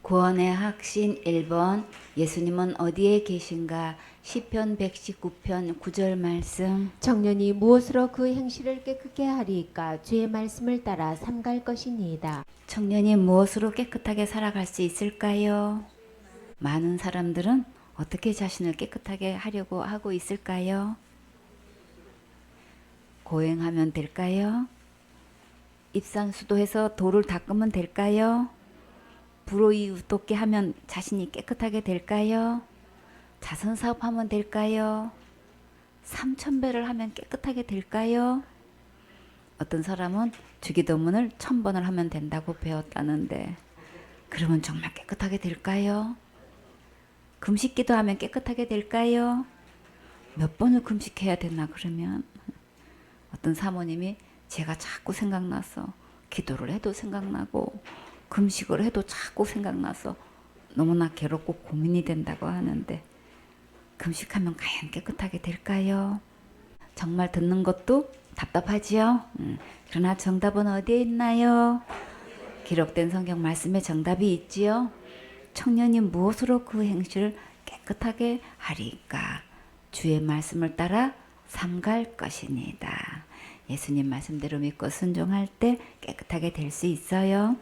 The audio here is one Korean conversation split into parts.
구원의 확신 1번. 예수님은 어디에 계신가? 시편 119편 9절 말씀. 청년이 무엇으로 그 행실을 깨끗게 하리이까? 주의 말씀을 따라 삼갈 것이니이다. 청년이 무엇으로 깨끗하게 살아갈 수 있을까요? 많은 사람들은 어떻게 자신을 깨끗하게 하려고 하고 있을까요? 고행하면 될까요? 입산수도해서 돌을 닦으면 될까요? 불의웃 돕게 하면 자신이 깨끗하게 될까요? 자선사업하면 될까요? 삼천배를 하면 깨끗하게 될까요? 어떤 사람은 주기도문을 1000번을 하면 된다고 배웠다는데 그러면 정말 깨끗하게 될까요? 금식기도 하면 깨끗하게 될까요? 몇 번을 금식해야 되나 그러면? 어떤 사모님이 제가 자꾸 생각나서 기도를 해도 생각나고 금식을 해도 자꾸 생각나서 너무나 괴롭고 고민이 된다고 하는데 금식하면 과연 깨끗하게 될까요? 정말 듣는 것도 답답하지요? 그러나 정답은 어디에 있나요? 기록된 성경 말씀에 정답이 있지요? 청년이 무엇으로 그 행실을 깨끗하게 하리까? 주의 말씀을 따라 삼갈 것이니다. 예수님 말씀대로 믿고 순종할 때 깨끗하게 될 수 있어요.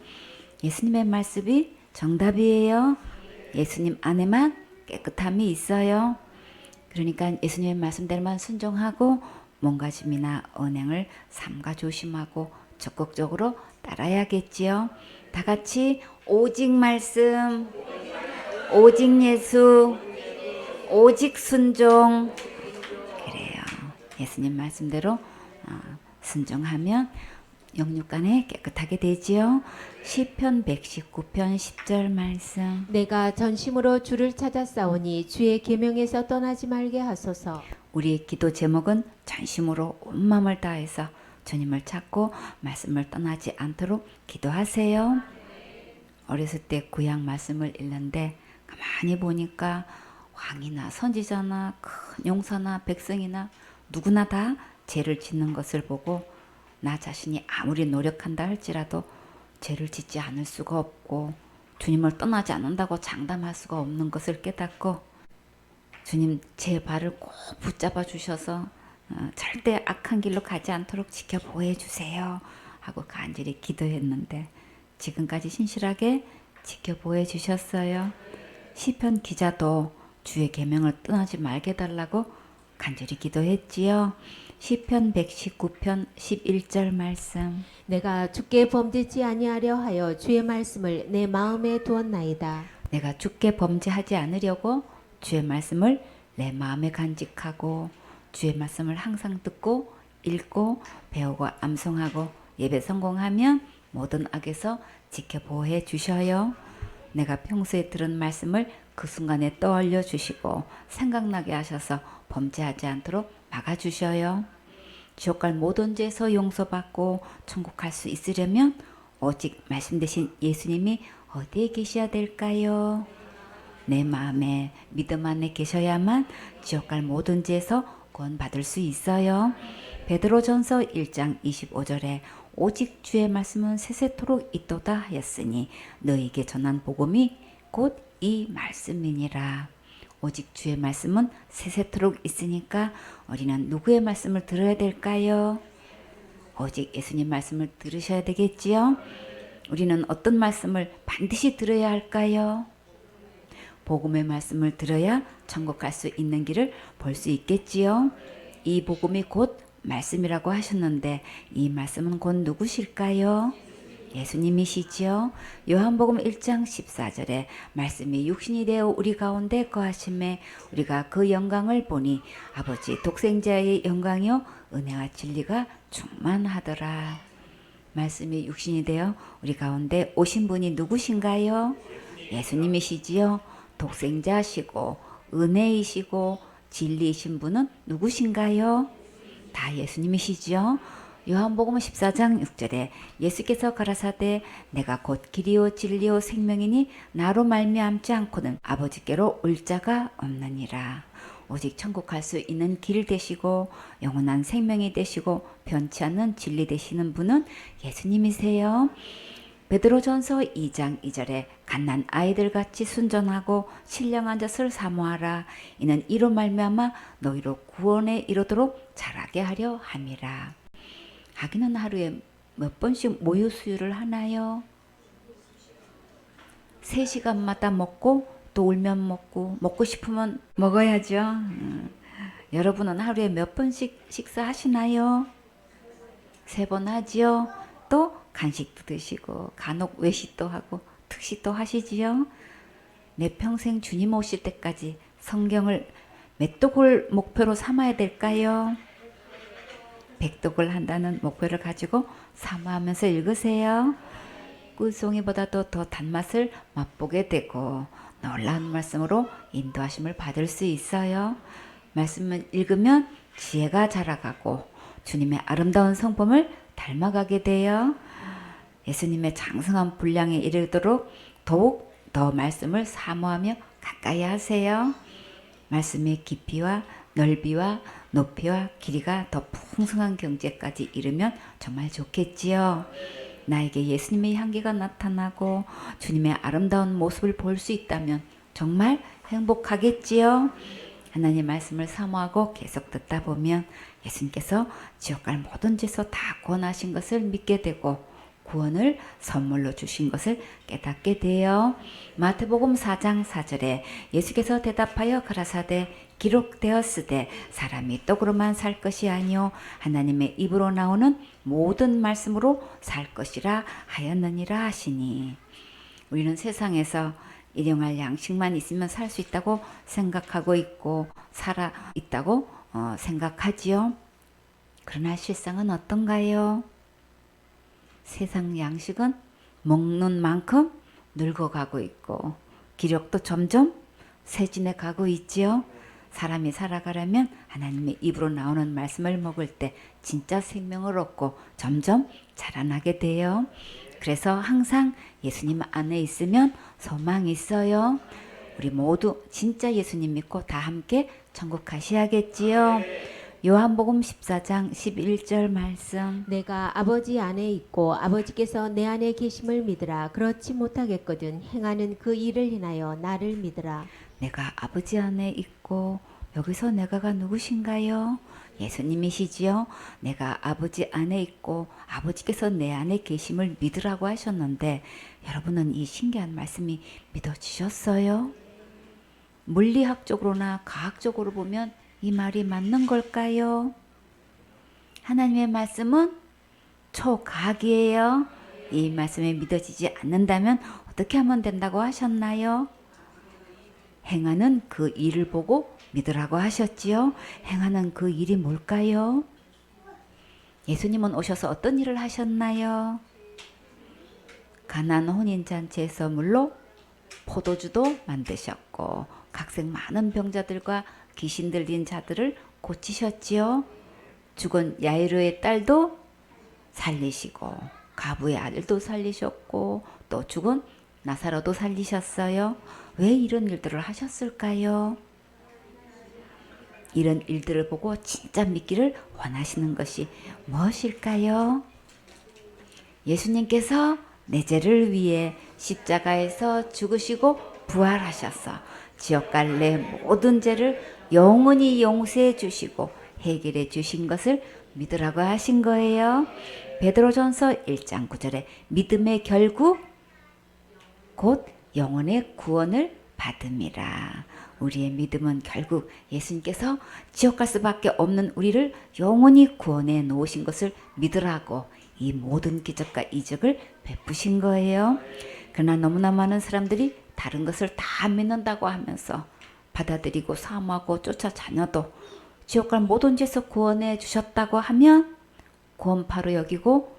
예수님의 말씀이 정답이에요. 예수님 안에만 깨끗함이 있어요. 그러니까 예수님의 말씀대로만 순종하고 몸가짐이나 언행을 삼가 조심하고 적극적으로 따라야겠지요. 다 같이 오직 말씀, 오직 예수, 오직 순종. 그래요. 예수님 말씀대로 순종하면 영육간에 깨끗하게 되지요. 시편 119편 10절 말씀. 내가 전심으로 주를 찾아 싸우니 주의 계명에서 떠나지 말게 하소서. 우리의 기도 제목은 전심으로 온 마음을 다해서 주님을 찾고 말씀을 떠나지 않도록 기도하세요. 어렸을 때 구약 말씀을 읽는데 가만히 보니까 왕이나 선지자나 큰 용사나 백성이나 누구나 다 죄를 짓는 것을 보고 나 자신이 아무리 노력한다 할지라도 죄를 짓지 않을 수가 없고 주님을 떠나지 않는다고 장담할 수가 없는 것을 깨닫고 주님 제 발을 꼭 붙잡아 주셔서 절대 악한 길로 가지 않도록 지켜 보호해 주세요 하고 간절히 기도했는데 지금까지 신실하게 지켜 보호해 주셨어요. 시편 기자도 주의 계명을 떠나지 말게 달라고 간절히 기도했지요. 시편 119편 11절 말씀. 내가 주께 범죄치 아니하려 하여 주의 말씀을 내 마음에 두었나이다. 내가 주께 범죄하지 않으려고 주의 말씀을 내 마음에 간직하고 주의 말씀을 항상 듣고 읽고 배우고 암송하고 예배 성공하면 모든 악에서 지켜 보호해 주셔요. 내가 평소에 들은 말씀을 그 순간에 떠올려 주시고 생각나게 하셔서 범죄하지 않도록 막아주셔요. 지옥 갈 모든 죄에서 용서받고 천국 갈 수 있으려면 오직 말씀 대신 예수님이 어디에 계셔야 될까요? 내 마음에 믿음 안에 계셔야만 지옥 갈 모든 죄에서 구원받을 수 있어요. 베드로전서 1장 25절에 오직 주의 말씀은 세세토록 있도다 하였으니 너희에게 전한 복음이 곧 이 말씀이니라. 오직 주의 말씀은 세세토록 있으니까 우리는 누구의 말씀을 들어야 될까요? 오직 예수님 말씀을 들으셔야 되겠지요? 우리는 어떤 말씀을 반드시 들어야 할까요? 복음의 말씀을 들어야 천국 갈 수 있는 길을 볼 수 있겠지요? 이 복음이 곧 말씀이라고 하셨는데 이 말씀은 곧 누구실까요? 예수님이시지요. 요한복음 1장 14절에 말씀이 육신이 되어 우리 가운데 거하심에 우리가 그 영광을 보니 아버지 독생자의 영광이요 은혜와 진리가 충만하더라. 말씀이 육신이 되어 우리 가운데 오신 분이 누구신가요? 예수님이시지요. 독생자시고 은혜이시고 진리이신 분은 누구신가요? 다 예수님이시지요. 요한복음 14장 6절에 예수께서 가라사대 내가 곧 길이요 진리요 생명이니 나로 말미암지 않고는 아버지께로 올 자가 없느니라. 오직 천국 갈 수 있는 길 되시고 영원한 생명이 되시고 변치 않는 진리 되시는 분은 예수님이세요. 베드로전서 2장 2절에 갓난 아이들같이 순전하고 신령한 젖을 사모하라. 이는 이로 말미암아 너희로 구원에 이르도록 자라게 하려 함이라. 하기는 하루에 몇 번씩 모유 수유를 하나요? 3시간마다 먹고 또 울면 먹고 싶으면 먹어야죠. 여러분은 하루에 몇 번씩 식사하시나요? 3번 하지요. 또 간식도 드시고 간혹 외식도 하고 특식도 하시지요. 내 평생 주님 오실 때까지 성경을 몇 독을 목표로 삼아야 될까요? 100독을 한다는 목표를 가지고 사모하면서 읽으세요. 꿀송이보다도 더 단맛을 맛보게 되고 놀라운 말씀으로 인도하심을 받을 수 있어요. 말씀을 읽으면 지혜가 자라가고 주님의 아름다운 성품을 닮아가게 돼요. 예수님의 장성한 분량에 이르도록 더욱 더 말씀을 사모하며 가까이 하세요. 말씀의 깊이와 넓이와 높이와 길이가 더 풍성한 경지까지 이르면 정말 좋겠지요. 나에게 예수님의 향기가 나타나고 주님의 아름다운 모습을 볼 수 있다면 정말 행복하겠지요. 하나님 말씀을 사모하고 계속 듣다 보면 예수님께서 지옥 갈 모든 죄에서 다 구원하신 것을 믿게 되고 구원을 선물로 주신 것을 깨닫게 돼요. 마태복음 4장 4절에 예수께서 대답하여 가라사대 기록되었으되 사람이 떡으로만 살 것이 아니요 하나님의 입으로 나오는 모든 말씀으로 살 것이라 하였느니라 하시니, 우리는 세상에서 일용할 양식만 있으면 살 수 있다고 생각하고 있고 살아 있다고 생각하지요. 그러나 실상은 어떤가요? 세상 양식은 먹는 만큼 늙어가고 있고 기력도 점점 쇠진해 가고 있지요. 사람이 살아가려면 하나님의 입으로 나오는 말씀을 먹을 때 진짜 생명을 얻고 점점 자라나게 돼요. 그래서 항상 예수님 안에 있으면 소망이 있어요. 우리 모두 진짜 예수님 믿고 다 함께 천국 가셔야겠지요. 요한복음 14장 11절 말씀. 내가 아버지 안에 있고 아버지께서 내 안에 계심을 믿으라. 그렇지 못하겠거든 행하는 그 일을 인하여 나를 믿으라. 내가 아버지 안에 있고, 여기서 내가가 누구신가요? 예수님이시지요. 내가 아버지 안에 있고 아버지께서 내 안에 계심을 믿으라고 하셨는데 여러분은 이 신기한 말씀이 믿어지셨어요? 물리학적으로나 과학적으로 보면 이 말이 맞는 걸까요? 하나님의 말씀은 초과학이에요. 이 말씀이 믿어지지 않는다면 어떻게 하면 된다고 하셨나요? 행하는 그 일을 보고 믿으라고 하셨지요. 행하는 그 일이 뭘까요? 예수님은 오셔서 어떤 일을 하셨나요? 가나안 혼인잔치에서 물로 포도주도 만드셨고 각색 많은 병자들과 귀신 들린 자들을 고치셨지요. 죽은 야이로의 딸도 살리시고 가부의 아들도 살리셨고 또 죽은 나사로도 살리셨어요. 왜 이런 일들을 하셨을까요? 이런 일들을 보고 진짜 믿기를 원하시는 것이 무엇일까요? 예수님께서 내 죄를 위해 십자가에서 죽으시고 부활하셔서 지옥 갈 내 모든 죄를 영원히 용서해 주시고 해결해 주신 것을 믿으라고 하신 거예요. 베드로전서 1장 9절에 믿음의 결국 곧 영혼의 구원을 받음이라. 우리의 믿음은 결국 예수님께서 지옥 갈 수밖에 없는 우리를 영원히 구원해 놓으신 것을 믿으라고 이 모든 기적과 이적을 베푸신 거예요. 그러나 너무나 많은 사람들이 다른 것을 다 믿는다고 하면서 받아들이고 사모하고 쫓아다녀도 지옥 갈 모든 죄에서 구원해 주셨다고 하면 구원파로 여기고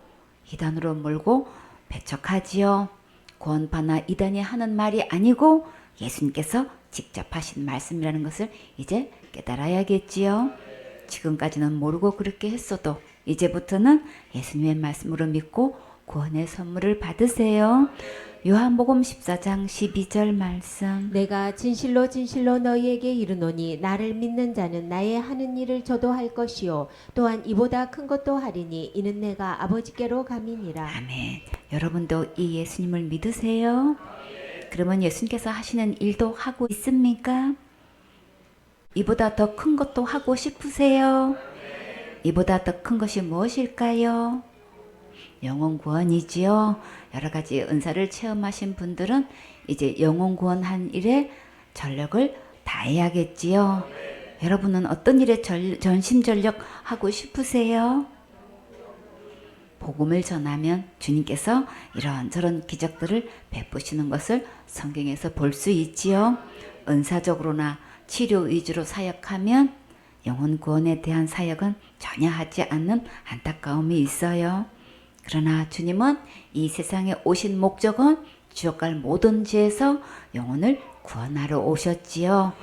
이단으로 몰고 배척하지요. 구원파나 이단이 하는 말이 아니고 예수님께서 직접 하신 말씀이라는 것을 이제 깨달아야겠지요. 지금까지는 모르고 그렇게 했어도 이제부터는 예수님의 말씀으로 믿고 구원의 선물을 받으세요. 요한복음 14장 12절 말씀. 내가 진실로 진실로 너희에게 이르노니 나를 믿는 자는 나의 하는 일을 저도 할 것이요 또한 이보다 큰 것도 하리니 이는 내가 아버지께로 감이니라. 아멘. 여러분도 이 예수님을 믿으세요? 그러면 예수님께서 하시는 일도 하고 있습니까? 이보다 더 큰 것도 하고 싶으세요? 이보다 더 큰 것이 무엇일까요? 영혼 구원이지요. 여러 가지 은사를 체험하신 분들은 이제 영혼 구원한 일에 전력을 다해야겠지요. 여러분은 어떤 일에 전심전력 하고 싶으세요? 복음을 전하면 주님께서 이런저런 기적들을 베푸시는 것을 성경에서 볼 수 있지요. 은사적으로나 치료 위주로 사역하면 영혼 구원에 대한 사역은 전혀 하지 않는 안타까움이 있어요. 그러나 주님은 이 세상에 오신 목적은 지옥 갈 모든 죄에서 영혼을 구원하러 오셨지요.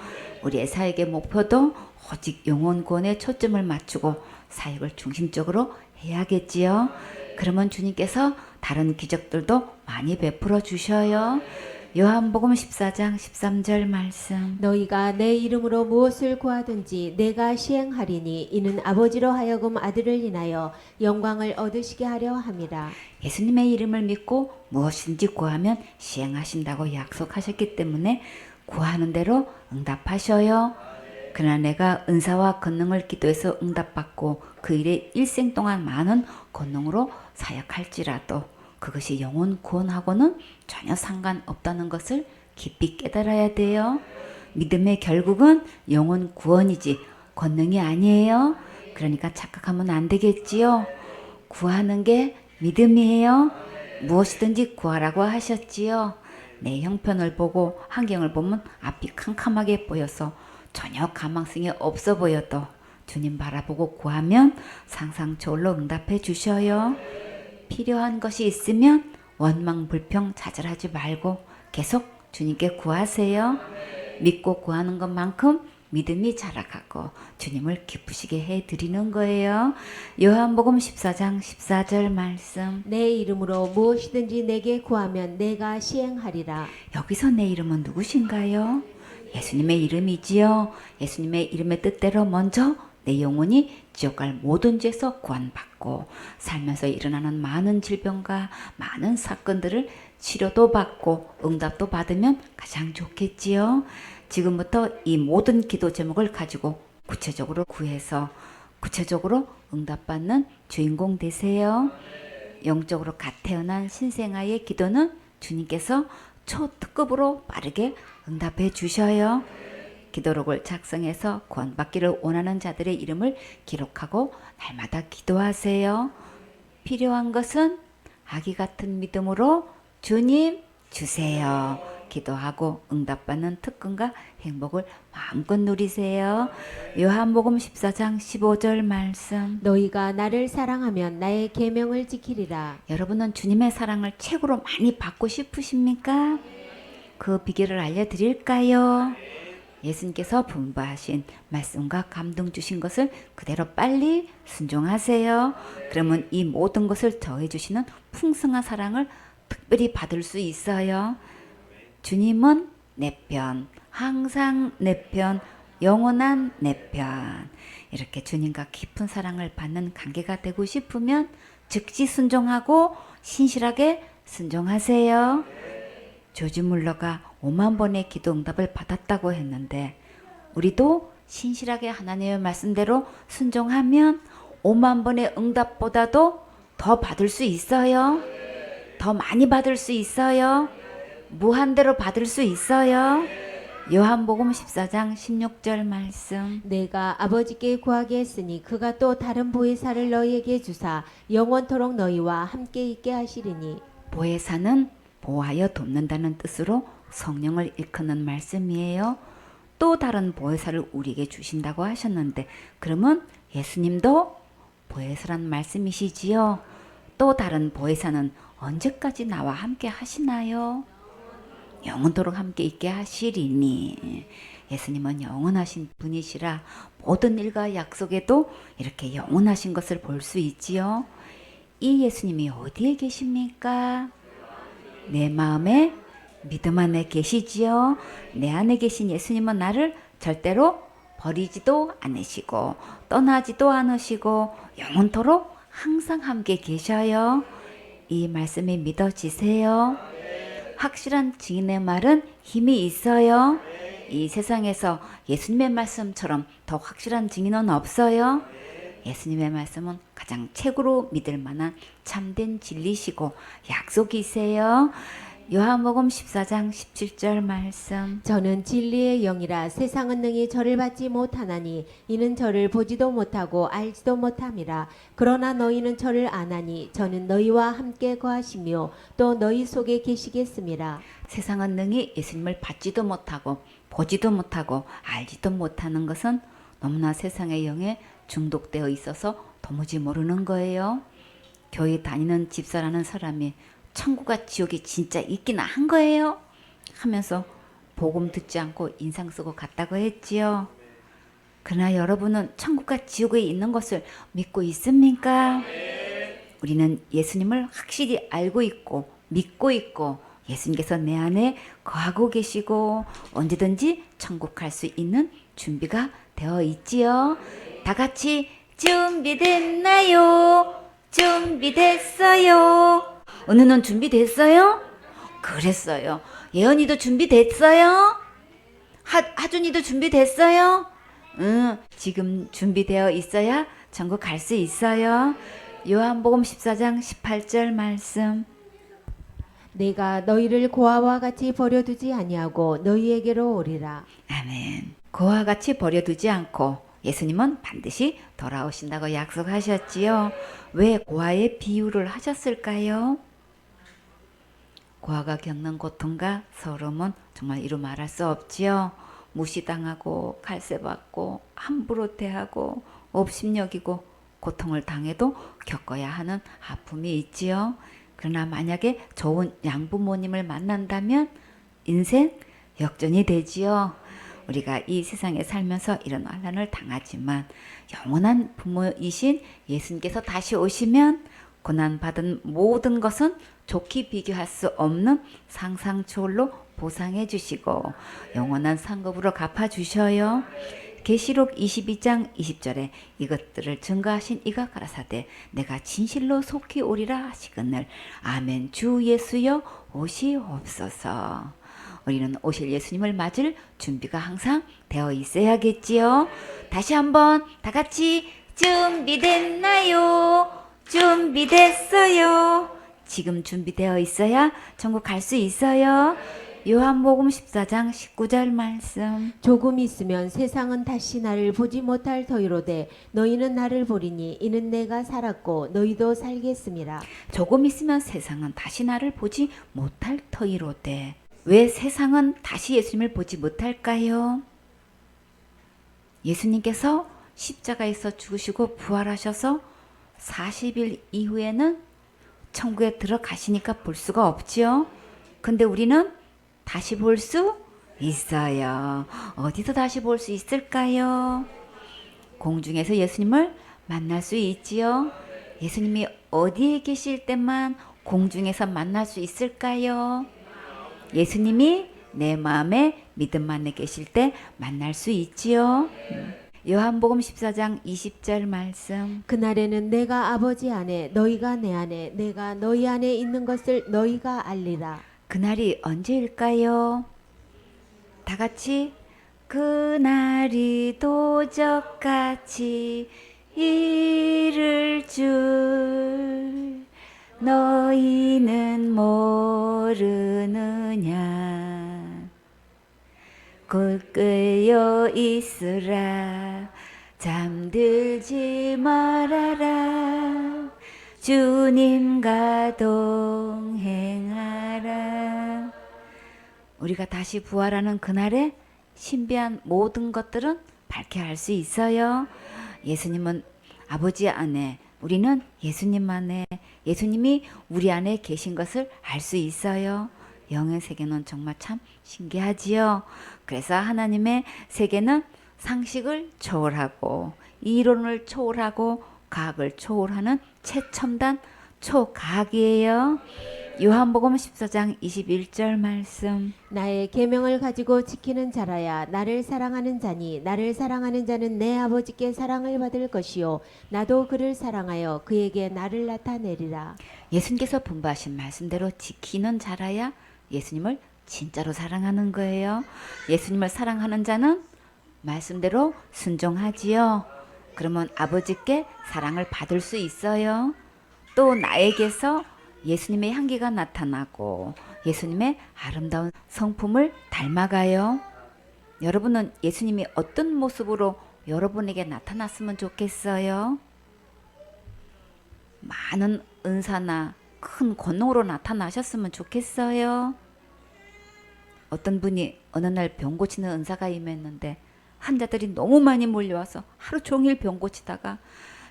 우리의 사역의 목표도 오직 영혼 구원에 초점을 맞추고 사역을 중심적으로 해야겠지요. 그러면 주님께서 다른 기적들도 많이 베풀어 주셔요. 요한복음 14장 13절 말씀. 너희가 내 이름으로 무엇을 구하든지 내가 시행하리니 이는 아버지로 하여금 아들을 인하여 영광을 얻으시게 하려 함이라. 예수님의 이름을 믿고 무엇인지 구하면 시행하신다고 약속하셨기 때문에 구하는 대로 응답하셔요. 그러나 내가 은사와 권능을 기도해서 응답받고 그 일에 일생 동안 많은 권능으로 사역할지라도 그것이 영혼 구원하고는 전혀 상관없다는 것을 깊이 깨달아야 돼요. 믿음의 결국은 영혼 구원이지 권능이 아니에요. 그러니까 착각하면 안 되겠지요. 구하는 게 믿음이에요. 무엇이든지 구하라고 하셨지요. 내 형편을 보고 환경을 보면 앞이 캄캄하게 보여서 전혀 가망성이 없어 보여도 주님 바라보고 구하면 상상 저울로 응답해 주셔요. 필요한 것이 있으면 원망 불평 좌절하지 말고 계속 주님께 구하세요. 믿고 구하는 것만큼 믿음이 자라가고 주님을 기쁘시게 해드리는 거예요. 요한복음 14장 14절 말씀. 내 이름으로 무엇이든지 내게 구하면 내가 시행하리라. 여기서 내 이름은 누구신가요? 예수님의 이름이지요. 예수님의 이름의 뜻대로 먼저 내 영혼이 지옥 갈 모든 죄에서 구원받고 살면서 일어나는 많은 질병과 많은 사건들을 치료도 받고 응답도 받으면 가장 좋겠지요. 지금부터 이 모든 기도 제목을 가지고 구체적으로 구해서 구체적으로 응답받는 주인공 되세요. 영적으로 갓 태어난 신생아의 기도는 주님께서 초특급으로 빠르게 응답해 주셔요. 기도록을 작성해서 구원받기를 원하는 자들의 이름을 기록하고 날마다 기도하세요. 필요한 것은 아기 같은 믿음으로 주님 주세요. 기도하고 응답받는 특권과 행복을 마음껏 누리세요. 요한복음 14장 15절 말씀. 너희가 나를 사랑하면 나의 계명을 지키리라. 여러분은 주님의 사랑을 최고로 많이 받고 싶으십니까? 그 비결을 알려드릴까요? 예수님께서 분부하신 말씀과 감동 주신 것을 그대로 빨리 순종하세요. 그러면 이 모든 것을 더해 주시는 풍성한 사랑을 특별히 받을 수 있어요. 주님은 내 편, 항상 내 편, 영원한 내 편. 이렇게 주님과 깊은 사랑을 받는 관계가 되고 싶으면 즉시 순종하고 신실하게 순종하세요. 조지 물러가 5만 번의 기도 응답을 받았다고 했는데 우리도 신실하게 하나님의 말씀대로 순종하면 5만 번의 응답보다도 더 받을 수 있어요. 더 많이 받을 수 있어요. 무한대로 받을 수 있어요. 요한복음 14장 16절 말씀. 내가 아버지께 구하게 했으니 그가 또 다른 보혜사를 너희에게 주사 영원토록 너희와 함께 있게 하시리니. 보혜사는 보호하여 돕는다는 뜻으로 성령을 일컫는 말씀이에요. 또 다른 보혜사를 우리에게 주신다고 하셨는데 그러면 예수님도 보혜사란 말씀이시지요. 또 다른 보혜사는 언제까지 나와 함께 하시나요? 영원토록 함께 있게 하시리니. 예수님은 영원하신 분이시라 모든 일과 약속에도 이렇게 영원하신 것을 볼 수 있지요. 이 예수님이 어디에 계십니까? 내 마음에 믿음 안에 계시지요. 내 안에 계신 예수님은 나를 절대로 버리지도 않으시고 떠나지도 않으시고 영원토록 항상 함께 계셔요. 이 말씀이 믿어지세요. 확실한 증인의 말은 힘이 있어요. 이 세상에서 예수님의 말씀처럼 더 확실한 증인은 없어요. 예수님의 말씀은 가장 최고로 믿을 만한 참된 진리시고 약속이세요. 요한복음 14장 17절 말씀. 저는 진리의 영이라 세상은 능히 저를 받지 못하나니 이는 저를 보지도 못하고 알지도 못함이라. 그러나 너희는 저를 아나니 저는 너희와 함께 거하시며 또 너희 속에 계시겠음이라. 세상은 능히 예수님을 받지도 못하고 보지도 못하고 알지도 못하는 것은 너무나 세상의 영에 중독되어 있어서 도무지 모르는 거예요. 교회 다니는 집사라는 사람이 천국과 지옥이 진짜 있기나 한 거예요? 하면서 복음 듣지 않고 인상 쓰고 갔다고 했지요. 그러나 여러분은 천국과 지옥에 있는 것을 믿고 있습니까? 우리는 예수님을 확실히 알고 있고 믿고 있고 예수님께서 내 안에 거하고 계시고 언제든지 천국 갈 수 있는 준비가 되어 있지요. 다 같이 준비됐나요? 준비됐어요. 은우는 준비됐어요? 그랬어요. 예언이도 준비됐어요? 하준이도 준비됐어요? 응, 지금 준비되어 있어야 천국 갈 수 있어요. 요한복음 14장 18절 말씀. 내가 너희를 고아와 같이 버려두지 아니하고 너희에게로 오리라. 아멘. 고와 같이 버려두지 않고 예수님은 반드시 돌아오신다고 약속하셨지요. 왜 고아의 비유를 하셨을까요? 고아가 겪는 고통과 서러움은 정말 이루 말할 수 없지요. 무시당하고 칼세받고 함부로 대하고 업심여기고 고통을 당해도 겪어야 하는 아픔이 있지요. 그러나 만약에 좋은 양부모님을 만난다면 인생 역전이 되지요. 우리가 이 세상에 살면서 이런 환난을 당하지만 영원한 부모이신 예수님께서 다시 오시면 고난받은 모든 것은 좋게 비교할 수 없는 상상 초월로 보상해 주시고 영원한 상급으로 갚아 주셔요. 계시록 22장 20절에 이것들을 증거하신 이가 가라사대 내가 진실로 속히 오리라 하시거늘 아멘. 주 예수여 오시옵소서. 우리는 오실 예수님을 맞을 준비가 항상 되어 있어야겠지요. 다시 한번 다 같이 준비됐나요? 준비됐어요. 지금 준비되어 있어야 천국 갈 수 있어요. 요한복음 14장 19절 말씀. 조금 있으면 세상은 다시 나를 보지 못할 터이로되 너희는 나를 보리니 이는 내가 살았고 너희도 살겠음이라. 조금 있으면 세상은 다시 나를 보지 못할 터이로되. 왜 세상은 다시 예수님을 보지 못할까요? 예수님께서 십자가에서 죽으시고 부활하셔서 40일 이후에는 천국에 들어가시니까 볼 수가 없지요. 근데 우리는 다시 볼 수 있어요. 어디서 다시 볼 수 있을까요? 공중에서 예수님을 만날 수 있지요. 예수님이 어디에 계실 때만 공중에서 만날 수 있을까요? 예수님이 내 마음에 믿음 안에 계실 때 만날 수 있지요. 요한복음 14장 20절 말씀. 그날에는 내가 아버지 안에 너희가 내 안에 내가 너희 안에 있는 것을 너희가 알리라. 그날이 언제일까요? 다 같이 그날이 도적같이 이를 줄 너희는 모르느냐. 곧 깨어 있으라 잠들지 말아라 주님과 동행하라. 우리가 다시 부활하는 그날에 신비한 모든 것들은 밝게 알 수 있어요. 예수님은 아버지 안에, 우리는 예수님 안에, 예수님이 우리 안에 계신 것을 알 수 있어요. 영의 세계는 정말 참 신기하지요. 그래서 하나님의 세계는 상식을 초월하고 이론을 초월하고 과학을 초월하는 최첨단 초과학이에요. 요한복음 14장 21절 말씀. 나의 계명을 가지고 지키는 자라야 나를 사랑하는 자니 나를 사랑하는 자는 내 아버지께 사랑을 받을 것이요 나도 그를 사랑하여 그에게 나를 나타내리라. 예수님께서 분부하신 말씀대로 지키는 자라야 예수님을 진짜로 사랑하는 거예요. 예수님을 사랑하는 자는 말씀대로 순종하지요. 그러면 아버지께 사랑을 받을 수 있어요. 또 나에게서 예수님의 향기가 나타나고 예수님의 아름다운 성품을 닮아가요. 여러분은 예수님이 어떤 모습으로 여러분에게 나타났으면 좋겠어요? 많은 은사나 큰 권능으로 나타나셨으면 좋겠어요. 어떤 분이 어느 날 병 고치는 은사가 임했는데 환자들이 너무 많이 몰려와서 하루 종일 병 고치다가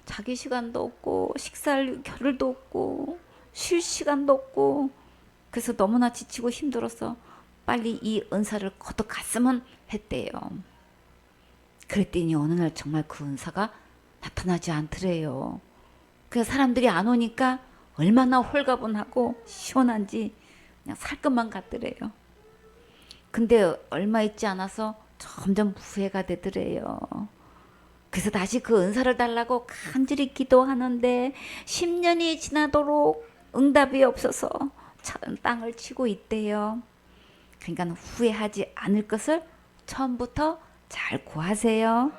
자기 시간도 없고 식사할 겨를도 없고 쉴 시간도 없고 그래서 너무나 지치고 힘들어서 빨리 이 은사를 거둬 갔으면 했대요. 그랬더니 어느 날 정말 그 은사가 나타나지 않더래요. 그래서 사람들이 안 오니까 얼마나 홀가분하고 시원한지 그냥 살 것만 같더래요. 근데 얼마 있지 않아서 점점 후회가 되더래요. 그래서 다시 그 은사를 달라고 간절히 기도하는데 10년이 지나도록 응답이 없어서 땅을 치고 있대요. 그러니까 후회하지 않을 것을 처음부터 잘 구하세요.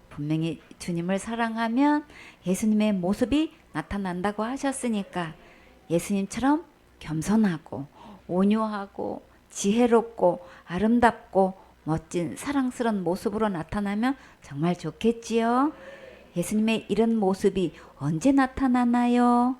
분명히 주님을 사랑하면 예수님의 모습이 나타난다고 하셨으니까 예수님처럼 겸손하고 온유하고 지혜롭고 아름답고 멋진 사랑스러운 모습으로 나타나면 정말 좋겠지요. 예수님의 이런 모습이 언제 나타나나요?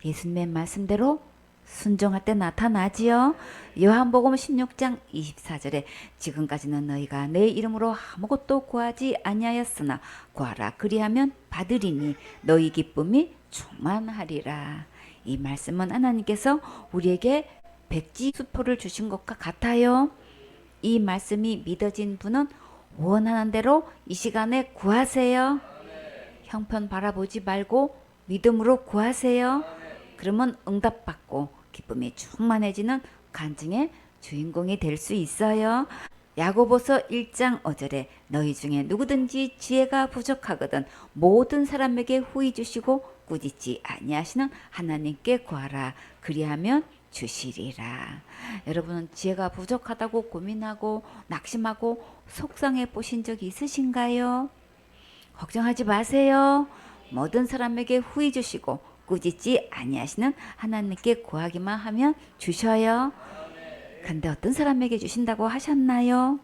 예수님의 말씀대로 순종할 때 나타나지요. 요한복음 16장 24절에 지금까지는 너희가 내 이름으로 아무것도 구하지 아니하였으나 구하라 그리하면 받으리니 너희 기쁨이 충만하리라. 이 말씀은 하나님께서 우리에게 백지수표를 주신 것과 같아요. 이 말씀이 믿어진 분은 원하는 대로 이 시간에 구하세요. 형편 바라보지 말고 믿음으로 구하세요. 그러면 응답받고 기쁨이 충만해지는 간증의 주인공이 될 수 있어요. 야고보서 1장 5절에 너희 중에 누구든지 지혜가 부족하거든 모든 사람에게 후히 주시고 꾸짖지 아니하시는 하나님께 구하라 그리하면 주시리라. 여러분은 지혜가 부족하다고 고민하고 낙심하고 속상해 보신 적 있으신가요? 걱정하지 마세요. 모든 사람에게 후히 주시고 꾸짖지 아니하시는 하나님께 구하기만 하면 주셔요. 근데 어떤 사람에게 주신다고 하셨나요?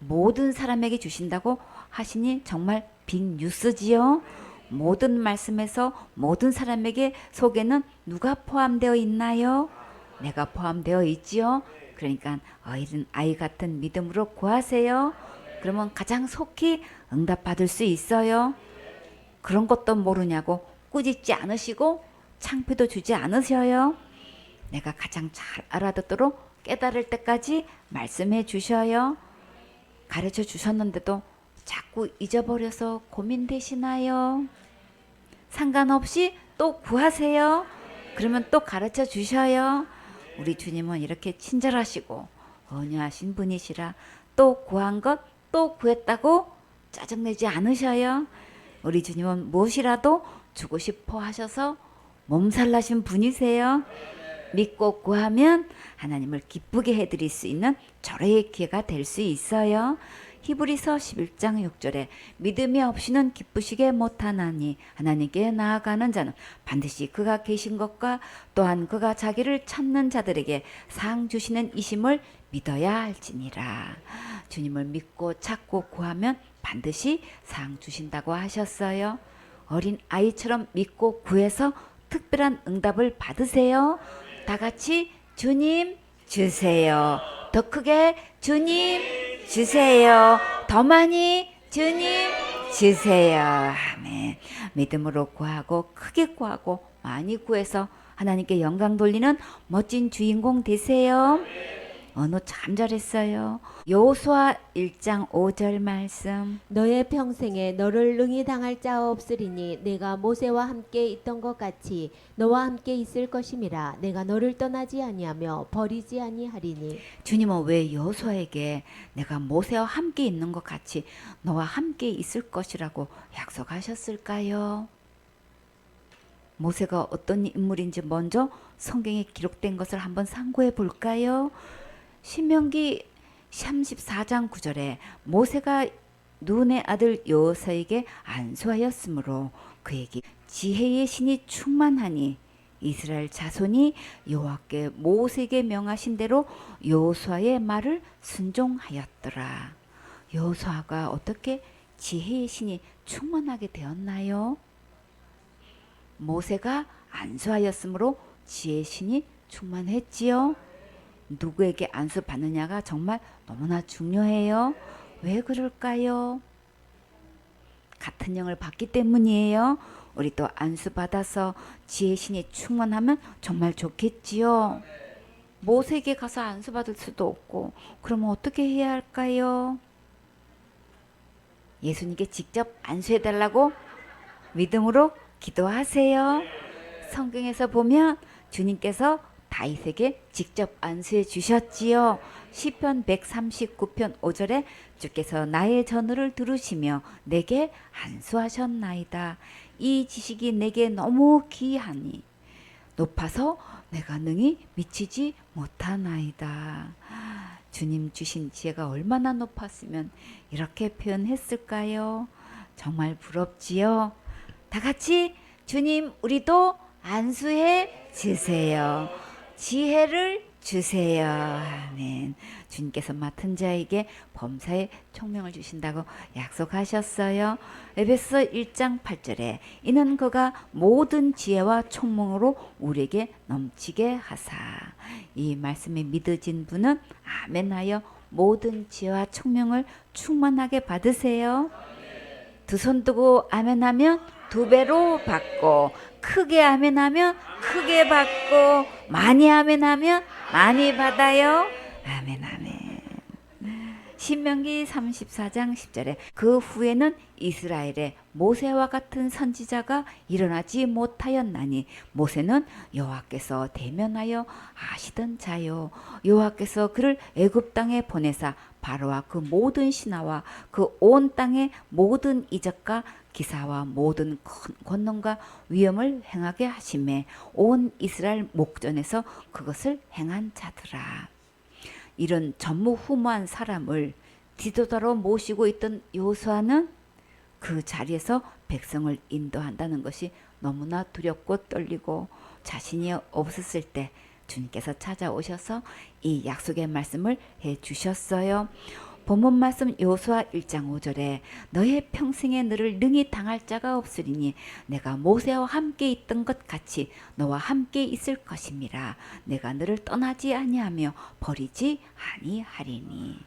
모든 사람에게 주신다고 하시니 정말 빅뉴스지요. 모든 말씀에서 모든 사람에게 속에는 누가 포함되어 있나요? 내가 포함되어 있지요. 그러니까 어린 아이 같은 믿음으로 구하세요. 그러면 가장 속히 응답받을 수 있어요. 그런 것도 모르냐고 꾸짖지 않으시고 창피도 주지 않으셔요. 내가 가장 잘 알아듣도록 깨달을 때까지 말씀해 주셔요. 가르쳐 주셨는데도 자꾸 잊어버려서 고민되시나요? 상관없이 또 구하세요. 그러면 또 가르쳐 주셔요. 우리 주님은 이렇게 친절하시고 온유하신 분이시라 또 구한 것 또 구했다고 짜증내지 않으셔요. 우리 주님은 무엇이라도 주고 싶어 하셔서 몸살 나신 분이세요. 믿고 구하면 하나님을 기쁘게 해드릴 수 있는 절호의 기회가 될 수 있어요. 히브리서 11장 6절에 믿음이 없이는 기쁘시게 못하나니 하나님께 나아가는 자는 반드시 그가 계신 것과 또한 그가 자기를 찾는 자들에게 상 주시는 이심을 믿어야 할지니라. 주님을 믿고 찾고 구하면 반드시 상 주신다고 하셨어요. 어린 아이처럼 믿고 구해서 특별한 응답을 받으세요. 다 같이 주님 주세요. 더 크게 주님 주세요. 더 많이 주님 주세요. 아멘. 믿음으로 구하고 크게 구하고 많이 구해서 하나님께 영광 돌리는 멋진 주인공 되세요. 언어 참 잘했어요. 여호수아 1장 5절 말씀. 너의 평생에 너를 능히 당할 자 없으리니 내가 모세와 함께 있던 것 같이 너와 함께 있을 것임이라. 내가 너를 떠나지 아니하며 버리지 아니하리니. 주님은 왜 여호수아에게 내가 모세와 함께 있는 것 같이 너와 함께 있을 것이라고 약속하셨을까요? 모세가 어떤 인물인지 먼저 성경에 기록된 것을 한번 상고해 볼까요? 신명기 34장 9절에 모세가 눈의 아들 여호수아에게 안수하였으므로 그에게 지혜의 신이 충만하니 이스라엘 자손이 여호와께 모세에게 명하신 대로 여호수아의 말을 순종하였더라. 여호수아가 어떻게 지혜의 신이 충만하게 되었나요? 모세가 안수하였으므로 지혜의 신이 충만했지요. 누구에게 안수 받느냐가 정말 너무나 중요해요. 왜 그럴까요? 같은 영을 받기 때문이에요. 우리 또 안수 받아서 지혜의 신이 충만하면 정말 좋겠지요. 모세에게 가서 안수 받을 수도 없고 그러면 어떻게 해야 할까요? 예수님께 직접 안수해 달라고 믿음으로 기도하세요. 성경에서 보면 주님께서 다윗에게 직접 안수해 주셨지요. 시편 139편 5절에 주께서 나의 전우를 들으시며 내게 안수하셨나이다. 이 지식이 내게 너무 귀하니 높아서 내가 능히 미치지 못하나이다. 주님 주신 지혜가 얼마나 높았으면 이렇게 표현했을까요? 정말 부럽지요. 다 같이 주님 우리도 안수해 주세요. 지혜를 주세요. 아멘. 주님께서 맡은 자에게 범사의 총명을 주신다고 약속하셨어요. 에베소 1장 8절에 이는 그가 모든 지혜와 총명으로 우리에게 넘치게 하사. 이 말씀이 믿어진 분은 아멘하여 모든 지혜와 총명을 충만하게 받으세요. 두 손 뜨고 아멘하면 두 배로 받고, 크게 아멘하면 크게 받고, 많이 아멘하면 많이 받아요. 아멘 아멘. 신명기 34장 10절에 그 후에는 이스라엘에 모세와 같은 선지자가 일어나지 못하였나니 모세는 여호와께서 대면하여 아시던 자요. 여호와께서 그를 애굽 땅에 보내사 바로와 그 모든 신하와 그 온 땅의 모든 이적과 기사와 모든 권능과 위엄을 행하게 하심에 온 이스라엘 목전에서 그것을 행한 자더라. 이런 전무후무한 사람을 지도자로 모시고 있던 여호수아는 그 자리에서 백성을 인도한다는 것이 너무나 두렵고 떨리고 자신이 없었을 때 주님께서 찾아오셔서 이 약속의 말씀을 해주셨어요. 본문 말씀 여호수아 1장 5절에 너의 평생에 너를 능히 당할 자가 없으리니 내가 모세와 함께 있던 것 같이 너와 함께 있을 것임이라. 내가 너를 떠나지 아니하며 버리지 아니하리니.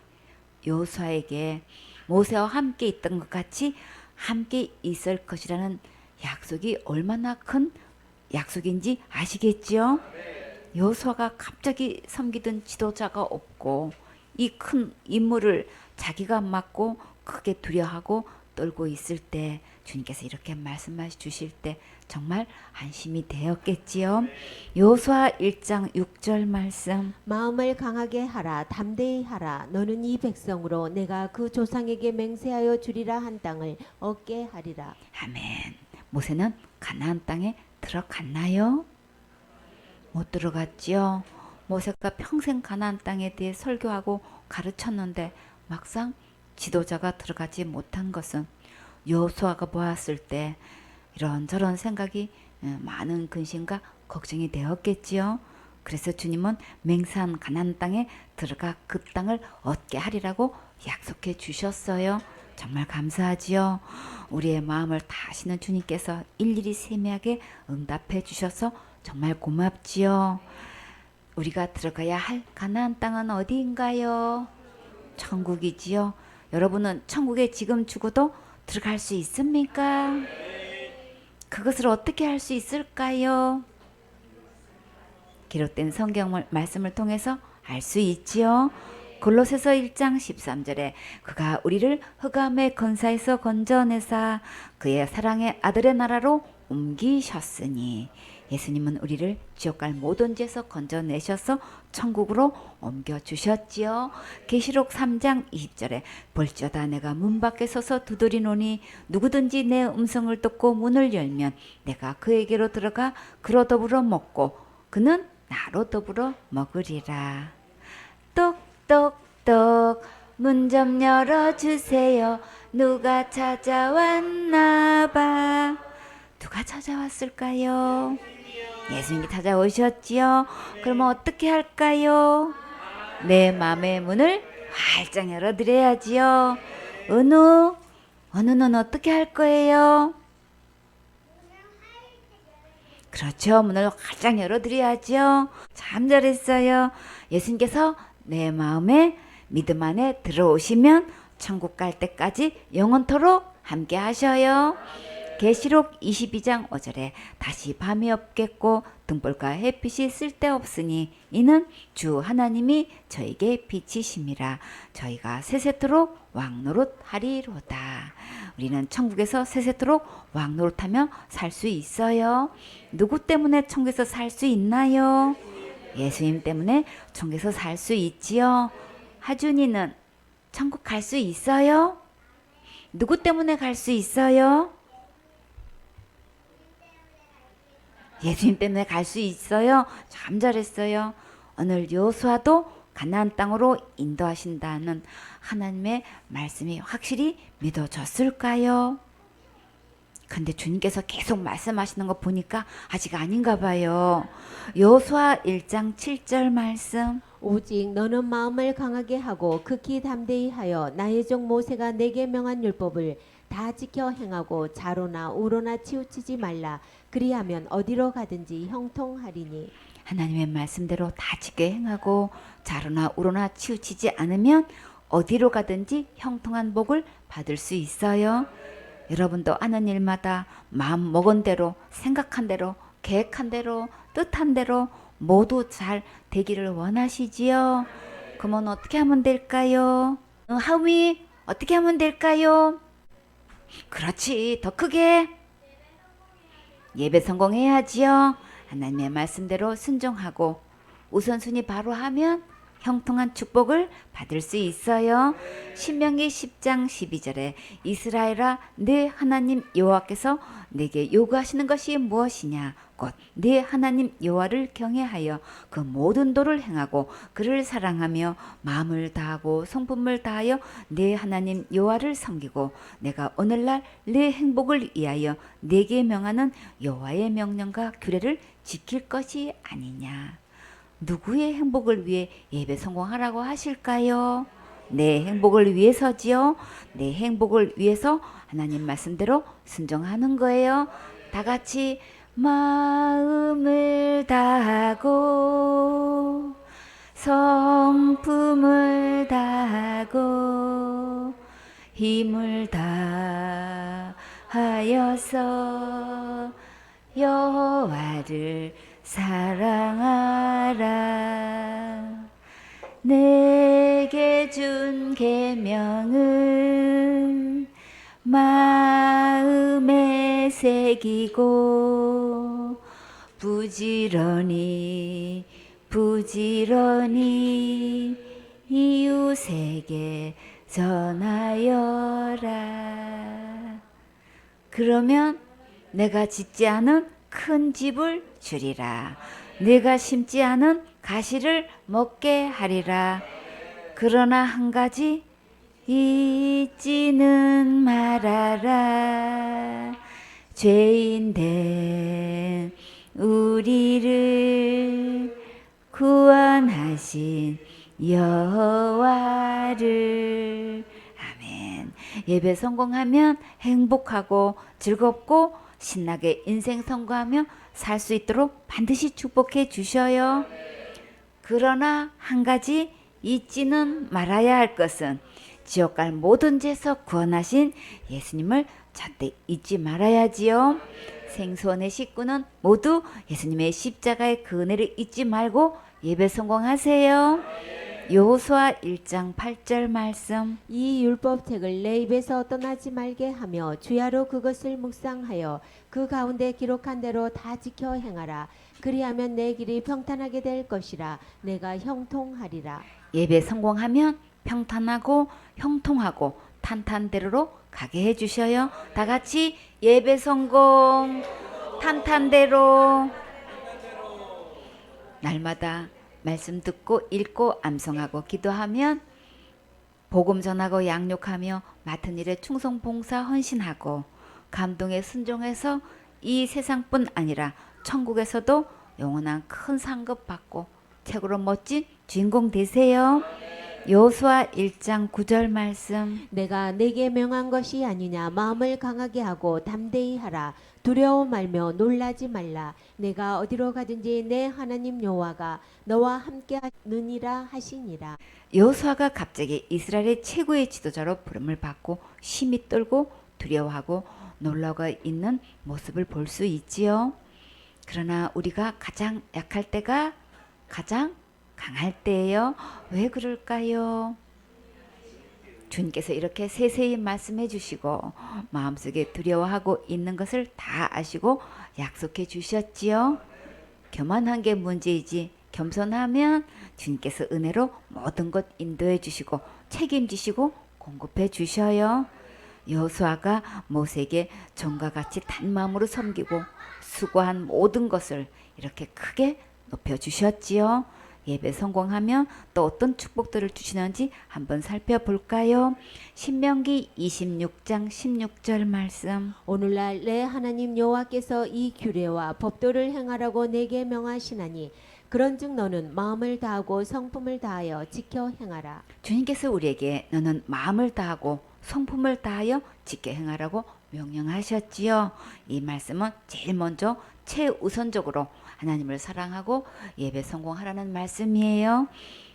여호수아에게 모세와 함께 있던 것 같이 함께 있을 것이라는 약속이 얼마나 큰 약속인지 아시겠지요? 여호수아가 갑자기 섬기던 지도자가 없고 이 큰 임무를 자기가 맡고 크게 두려워하고 떨고 있을 때 주님께서 이렇게 말씀해 주실 때 정말 안심이 되었겠지요. 여호수아 1장 6절 말씀. 마음을 강하게 하라 담대히 하라 너는 이 백성으로 내가 그 조상에게 맹세하여 주리라 한 땅을 얻게 하리라. 아멘. 모세는 가나안 땅에 들어갔나요? 못 들어갔지요. 모세가 평생 가나안 땅에 대해 설교하고 가르쳤는데 막상 지도자가 들어가지 못한 것은 여호수아가 보았을 때 이런저런 생각이 많은 근심과 걱정이 되었겠지요. 그래서 주님은 맹세한 가나안 땅에 들어가 그 땅을 얻게 하리라고 약속해 주셨어요. 정말 감사하지요. 우리의 마음을 다 아시는 주님께서 일일이 세밀하게 응답해 주셔서 정말 고맙지요. 우리가 들어가야 할 가나안 땅은 어디인가요? 천국이지요. 여러분은 천국에 지금 죽어도 들어갈 수 있습니까? 그것을 어떻게 할 수 있을까요? 기록된 성경 말씀을 통해서 알 수 있지요. 골로새서 1장 13절에 그가 우리를 흑암의 권사에서 건져내사 그의 사랑의 아들의 나라로 옮기셨으니, 예수님은 우리를 지옥 갈 모든 죄에서 건져내셔서 천국으로 옮겨주셨지요. 계시록 3장 20절에 볼지어다 내가 문 밖에 서서 두드리노니 누구든지 내 음성을 듣고 문을 열면 내가 그에게로 들어가 그로 더불어 먹고 그는 나로 더불어 먹으리라. 똑똑똑 문 좀 열어주세요. 누가 찾아왔나봐. 누가 찾아왔을까요? 예수님이 찾아오셨지요. 그러면 어떻게 할까요? 내 마음의 문을 활짝 열어드려야지요. 은우는 어떻게 할 거예요? 그렇죠. 문을 활짝 열어드려야죠. 참 잘했어요. 예수님께서 내 마음에 믿음 안에 들어오시면 천국 갈 때까지 영원토록 함께 하셔요. 계시록 22장 5절에 다시 밤이 없겠고 등불과 햇빛이 쓸데없으니 이는 주 하나님이 저에게 빛이심이라. 저희가 세세토록 왕노릇하리로다. 우리는 천국에서 세세토록 왕노릇하며 살 수 있어요. 누구 때문에 천국에서 살 수 있나요? 예수님 때문에 천국에서 살 수 있지요. 하준이는 천국 갈 수 있어요? 누구 때문에 갈 수 있어요? 예수님 때문에 갈 수 있어요. 참 잘했어요. 오늘 여호수아도 가나안 땅으로 인도하신다는 하나님의 말씀이 확실히 믿어졌을까요? 근데 주님께서 계속 말씀하시는 거 보니까 아직 아닌가 봐요. 여호수아 1장 7절 말씀. 오직 너는 마음을 강하게 하고 극히 담대히 하여 나의 종 모세가 내게 명한 율법을 다 지켜 행하고 좌로나 우로나 치우치지 말라. 그리하면 어디로 가든지 형통하리니. 하나님의 말씀대로 다 지켜 행하고 좌로나 우로나 치우치지 않으면 어디로 가든지 형통한 복을 받을 수 있어요. 여러분도 하는 일마다 마음 먹은 대로, 생각한 대로, 계획한 대로, 뜻한 대로 모두 잘 되기를 원하시지요. 그러면 어떻게 하면 될까요? 하위 어떻게 하면 될까요? 그렇지, 더 크게 예배 성공해야지요. 하나님의 말씀대로 순종하고 우선순위 바로 하면 형통한 축복을 받을 수 있어요. 신명기 10장 12절에 이스라엘아 네 하나님 여호와께서 내게 요구하시는 것이 무엇이냐? 곧 네 하나님 여호와를 경외하여 그 모든 도를 행하고 그를 사랑하며 마음을 다하고 성품을 다하여 네 하나님 여호와를 섬기고 내가 오늘날 네 행복을 위하여 네게 명하는 여호와의 명령과 규례를 지킬 것이 아니냐. 누구의 행복을 위해 예배 성공하라고 하실까요? 내 행복을 위해서지요. 내 행복을 위해서 하나님 말씀대로 순종하는 거예요. 다 같이 마음을 다하고 성품을 다하고 힘을 다하여서 여호와를 사랑하라. 내게 준 계명은 마음에 새기고 부지런히 이웃에게 전하여라. 그러면 내가 짓지 않은 큰 집을 주리라. 내가 심지 않은 가시를 먹게 하리라. 그러나 한 가지 잊지는 말아라. 죄인된 우리를 구원하신 여호와를. 아멘. 예배 성공하면 행복하고 즐겁고 신나게 인생 성공하며 살 수 있도록 반드시 축복해 주셔요. 그러나 한 가지 잊지는 말아야 할 것은 지옥 갈 모든 죄에서 구원하신 예수님을 절대 잊지 말아야지요. 생소원의 식구는 모두 예수님의 십자가의 그 은혜를 잊지 말고 예배 성공하세요. 여호수아 1장 8절 말씀. 이 율법책을 내 입에서 떠나지 말게 하며 주야로 그것을 묵상하여 그 가운데 기록한 대로 다 지켜 행하라. 그리하면 내 길이 평탄하게 될 것이라. 내가 형통하리라. 예배 성공하면 평탄하고 형통하고 탄탄대로로 가게 해주셔요. 다 같이 예배 성공, 탄탄대로. 날마다 말씀 듣고 읽고 암송하고 기도하면 복음 전하고 양육하며 맡은 일에 충성 봉사 헌신하고 감동에 순종해서 이 세상뿐 아니라 천국에서도 영원한 큰 상급 받고 최고로 멋진 주인공 되세요. 여호수아 1장 9절 말씀. 내가 내게 명한 것이 아니냐. 마음을 강하게 하고 담대히 하라. 두려워 말며 놀라지 말라. 내가 어디로 가든지 내 하나님 여호와가 너와 함께 하느니라 하시니라. 여호수아가 갑자기 이스라엘의 최고의 지도자로 부름을 받고 심히 떨고 두려워하고 놀라고 있는 모습을 볼 수 있지요. 그러나 우리가 가장 약할 때가 가장 강할 때예요. 왜 그럴까요? 주님께서 이렇게 세세히 말씀해 주시고 마음속에 두려워하고 있는 것을 다 아시고 약속해 주셨지요. 교만한 게 문제이지 겸손하면 주님께서 은혜로 모든 것 인도해 주시고 책임지시고 공급해 주셔요. 여호수아가 모세에게 전과 같이 단마음으로 섬기고 수고한 모든 것을 이렇게 크게 높여 주셨지요. 예배 성공하면 또 어떤 축복들을 주시는지 한번 살펴볼까요? 신명기 26장 16절 말씀. 오늘날 내 하나님 여호와께서 이 규례와 법도를 행하라고 내게 명하시나니 그런즉 너는 마음을 다하고 성품을 다하여 지켜 행하라. 주님께서 우리에게 너는 마음을 다하고 성품을 다하여 지켜 행하라고 명령하셨지요. 이 말씀은 제일 먼저 최우선적으로 하나님을 사랑하고 예배 성공하라는 말씀이에요.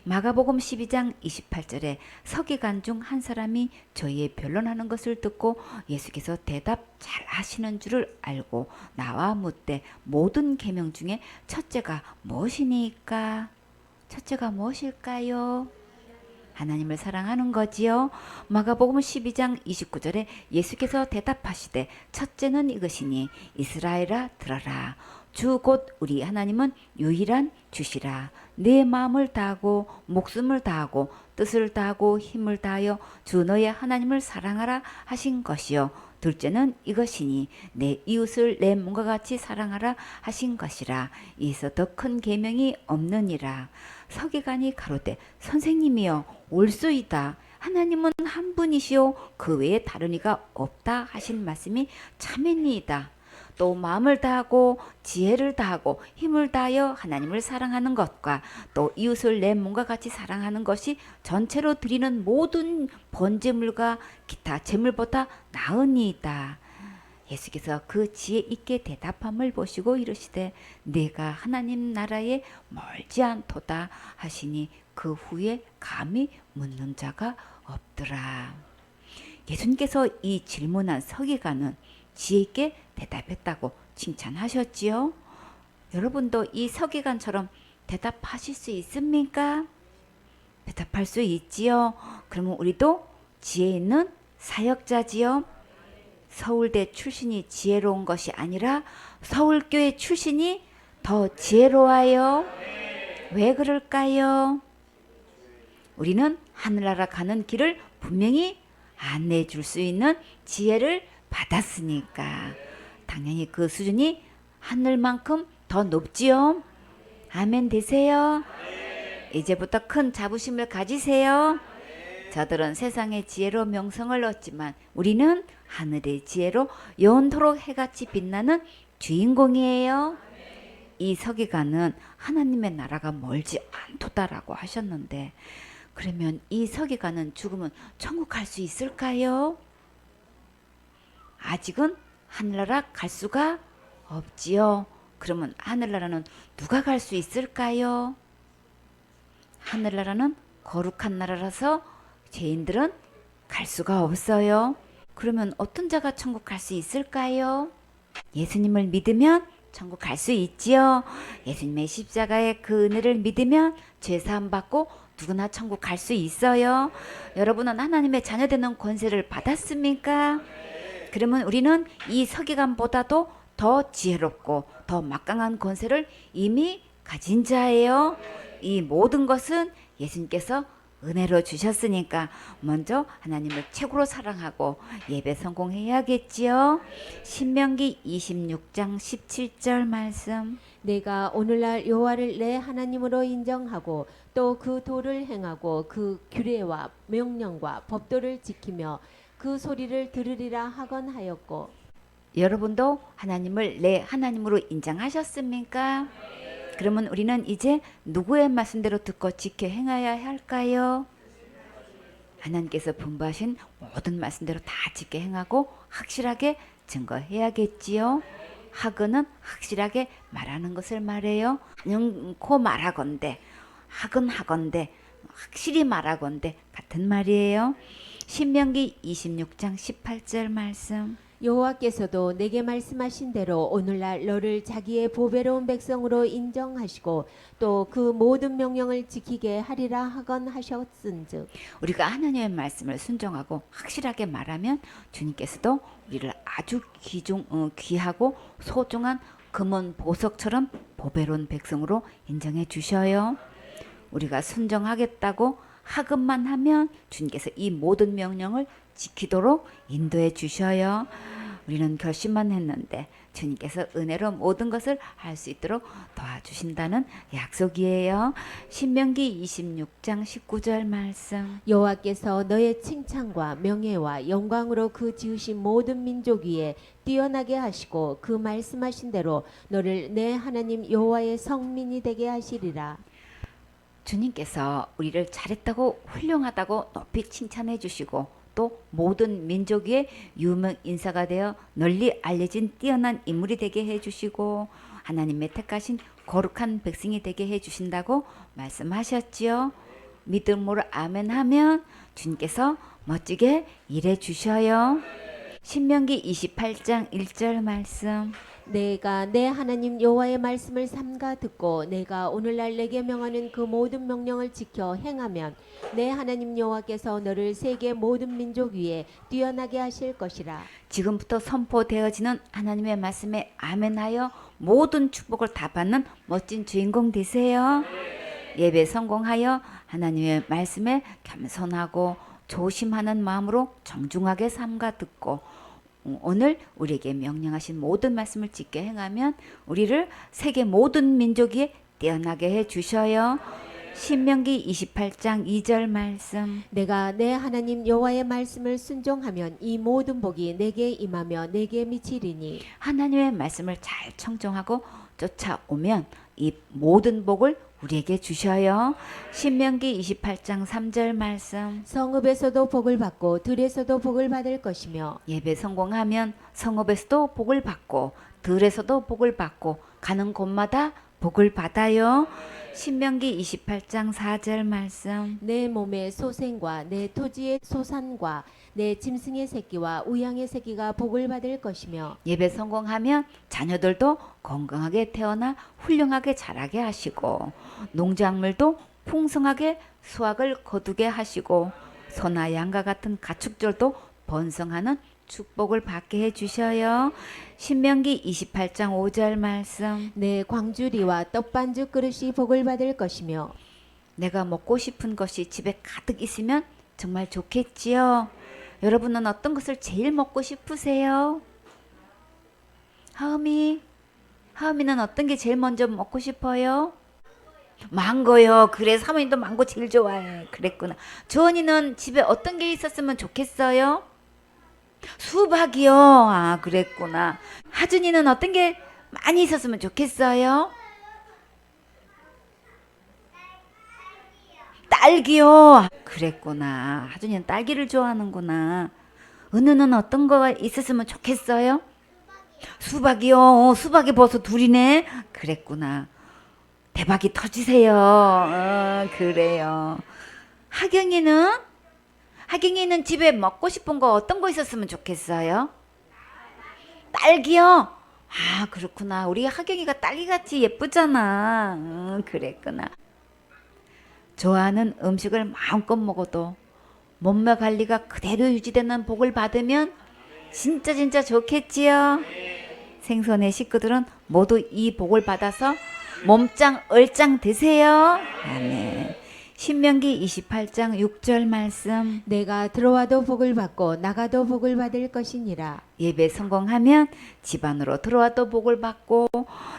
마가복음 12장 28절에 서기관 중 한 사람이 저희의 변론하는 것을 듣고 예수께서 대답 잘 하시는 줄을 알고 나와 묻되 모든 계명 중에 첫째가 무엇이니까? 첫째가 무엇일까요? 하나님을 사랑하는 거지요. 마가복음 12장 29절에 예수께서 대답하시되 첫째는 이것이니 이스라엘아 들어라. 주 곧 우리 하나님은 유일한 주시라. 내 마음을 다하고 목숨을 다하고 뜻을 다하고 힘을 다하여 주 너의 하나님을 사랑하라 하신 것이요. 둘째는 이것이니 내 이웃을 내 몸과 같이 사랑하라 하신 것이라. 이에서 더 큰 계명이 없느니라. 서기관이 가로되 선생님이여 올소이다. 하나님은 한 분이시오 그 외에 다른 이가 없다 하신 말씀이 참이니이다. 또 마음을 다하고 지혜를 다하고 힘을 다하여 하나님을 사랑하는 것과 또 이웃을 내 몸과 같이 사랑하는 것이 전체로 드리는 모든 번제물과 기타 제물보다 나으니이다. 예수께서 그 지혜 있게 대답함을 보시고 이르시되 내가 하나님 나라에 멀지 않도다 하시니 그 후에 감히 묻는 자가 없더라. 예수님께서 이 질문한 서기관은 지혜 있게 대답했다고 칭찬하셨지요. 여러분도 이 서기관처럼 대답하실 수 있습니까? 대답할 수 있지요. 그러면 우리도 지혜 있는 사역자지요. 서울대 출신이 지혜로운 것이 아니라 서울교회 출신이 더 지혜로워요. 왜 그럴까요? 우리는 하늘나라 가는 길을 분명히 안내해 줄 수 있는 지혜를 받았으니까 당연히 그 수준이 하늘만큼 더 높지요. 아멘 되세요. 이제부터 큰 자부심을 가지세요. 저들은 세상의 지혜로 명성을 얻지만 우리는 하늘의 지혜로 영원토록 해같이 빛나는 주인공이에요. 이 서기관은 하나님의 나라가 멀지 않도다라고 하셨는데 그러면 이 서기관은 죽으면 천국 갈 수 있을까요? 아직은 하늘나라 갈 수가 없지요. 그러면 하늘나라는 누가 갈 수 있을까요? 하늘나라는 거룩한 나라라서 죄인들은 갈 수가 없어요. 그러면 어떤 자가 천국 갈 수 있을까요? 예수님을 믿으면 천국 갈 수 있지요. 예수님의 십자가의 그 은혜를 믿으면 죄 사함 받고 누구나 천국 갈 수 있어요. 여러분은 하나님의 자녀 되는 권세를 받았습니까? 그러면 우리는 이 서기관보다도 더 지혜롭고 더 막강한 권세를 이미 가진 자예요. 이 모든 것은 예수님께서 은혜로 주셨으니까 먼저 하나님을 최고로 사랑하고 예배 성공해야겠지요. 신명기 26장 17절 말씀. 내가 오늘날 여호와를 내 하나님으로 인정하고 또 그 도를 행하고 그 규례와 명령과 법도를 지키며 그 소리를 들으리라 하건하였고. 여러분도 하나님을 내 하나님으로 인정하셨습니까? 그러면 우리는 이제 누구의 말씀대로 듣고 지켜 행해야 할까요? 하나님께서 분부하신 모든 말씀대로 다 지켜 행하고 확실하게 증거해야겠지요. 하거는 확실하게 말하는 것을 말해요. 않고 말하건대, 하건데 확실히 말하건대 같은 말이에요. 신명기 26장 18절 말씀. 여호와께서도 내게 말씀하신 대로 오늘날 너를 자기의 보배로운 백성으로 인정하시고 또 그 모든 명령을 지키게 하리라 하건하셨은즉. 우리가 하나님의 말씀을 순종하고 확실하게 말하면 주님께서도 우리를 아주 귀하고 소중한 금은 보석처럼 보배로운 백성으로 인정해 주셔요. 우리가 순종하겠다고 하급만 하면 주님께서 이 모든 명령을 지키도록 인도해 주셔요. 우리는 결심만 했는데 주님께서 은혜로 모든 것을 할 수 있도록 도와주신다는 약속이에요. 신명기 26장 19절 말씀. 여호와께서 너의 칭찬과 명예와 영광으로 그 지으신 모든 민족 위에 뛰어나게 하시고 그 말씀하신 대로 너를 내 하나님 여호와의 성민이 되게 하시리라. 주님께서 우리를 잘했다고 훌륭하다고 높이 칭찬해 주시고 또 모든 민족 위에 유명 인사가 되어 널리 알려진 뛰어난 인물이 되게 해주시고 하나님의 택하신 거룩한 백성이 되게 해주신다고 말씀하셨지요. 믿음으로 아멘하면 주님께서 멋지게 일해 주셔요. 신명기 28장 1절 말씀. 내가 내 하나님 여호와의 말씀을 삼가 듣고 내가 오늘날 내게 명하는 그 모든 명령을 지켜 행하면 내 하나님 여호와께서 너를 세계 모든 민족 위에 뛰어나게 하실 것이라. 지금부터 선포되어지는 하나님의 말씀에 아멘하여 모든 축복을 다 받는 멋진 주인공 되세요. 예배 성공하여 하나님의 말씀에 겸손하고 조심하는 마음으로 정중하게 삼가 듣고 오늘 우리에게 명령하신 모든 말씀을 지켜 행하면 우리를 세계 모든 민족 위에 뛰어나게 해 주셔요. 신명기 28장 2절 말씀. 내가 내 하나님 여호와의 말씀을 순종하면 이 모든 복이 내게 임하며 내게 미치리니. 하나님의 말씀을 잘 청정하고 쫓아오면 이 모든 복을 우리에게 주셔요. 신명기 28장 3절 말씀. 성읍에서도 복을 받고 들에서도 복을 받을 것이며. 예배 성공하면 성읍에서도 복을 받고 들에서도 복을 받고 가는 곳마다 복을 받아요. 신명기 28장 4절 말씀. 내 몸의 소생과 내 토지의 소산과 내 짐승의 새끼와 우양의 새끼가 복을 받을 것이며. 예배 성공하면 자녀들도 건강하게 태어나 훌륭하게 자라게 하시고 농작물도 풍성하게 수확을 거두게 하시고 소나 양과 같은 가축들도 번성하는 축복을 받게 해주셔요. 신명기 28장 5절 말씀. 내 광주리와 떡반죽 그릇이 복을 받을 것이며. 내가 먹고 싶은 것이 집에 가득 있으면 정말 좋겠지요. 여러분은 어떤 것을 제일 먹고 싶으세요? 하음이는 어떤 게 제일 먼저 먹고 싶어요? 망고요. 그래, 사모님도 망고 제일 좋아해. 그랬구나. 주원이는 집에 어떤 게 있었으면 좋겠어요? 수박이요. 아, 그랬구나. 하준이는 어떤 게 많이 있었으면 좋겠어요? 딸기요. 그랬구나. 하준이는 딸기를 좋아하는구나. 은우는 어떤 거가 있었으면 좋겠어요? 수박이요. 수박이 벌써 둘이네. 그랬구나. 대박이 터지세요. 그래요. 하경이는 집에 먹고 싶은 거 어떤 거 있었으면 좋겠어요? 딸기요. 아, 그렇구나. 우리 하경이가 딸기같이 예쁘잖아. 그랬구나. 좋아하는 음식을 마음껏 먹어도 몸매 관리가 그대로 유지되는 복을 받으면 진짜 좋겠지요. 생선의 식구들은 모두 이 복을 받아서 몸짱 얼짱 되세요. 아멘. 신명기 28장 6절 말씀. 내가 들어와도 복을 받고 나가도 복을 받을 것이니라. 예배 성공하면 집 안으로 들어와도 복을 받고